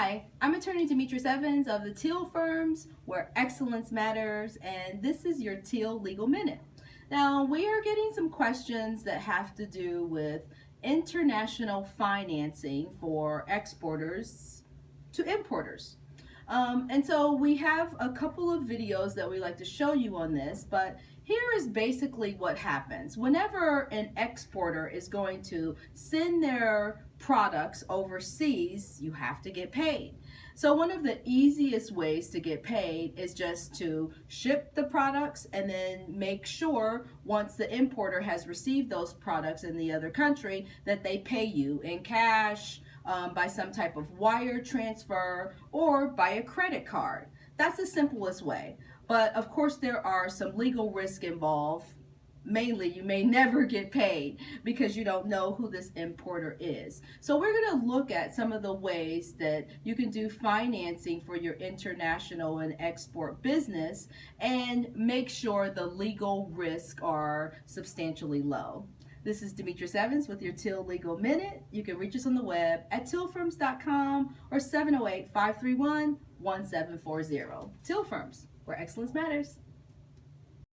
Hi, I'm attorney Demetrius Evans of the Teal Firms, where excellence matters, and this is your Teal Legal Minute. Now, we are getting some questions that have to do with international financing for exporters to importers. And so we have a couple of videos that we like to show you on this, but here is basically what happens. Whenever an exporter is going to send their products overseas, you have to get paid. So one of the easiest ways to get paid is just to ship the products and then make sure once the importer has received those products in the other country that they pay you in cash, by some type of wire transfer, or by a credit card. That's the simplest way. But of course there are some legal risk involved. Mainly, you may never get paid because you don't know who this importer is. So we're going to look at some of the ways that you can do financing for your international and export business and make sure the legal risks are substantially low. This is Demetrius Evans with your Teal Legal Minute. You can reach us on the web at tealfirms.com or 708-531-1740. Teal Firms, where excellence matters.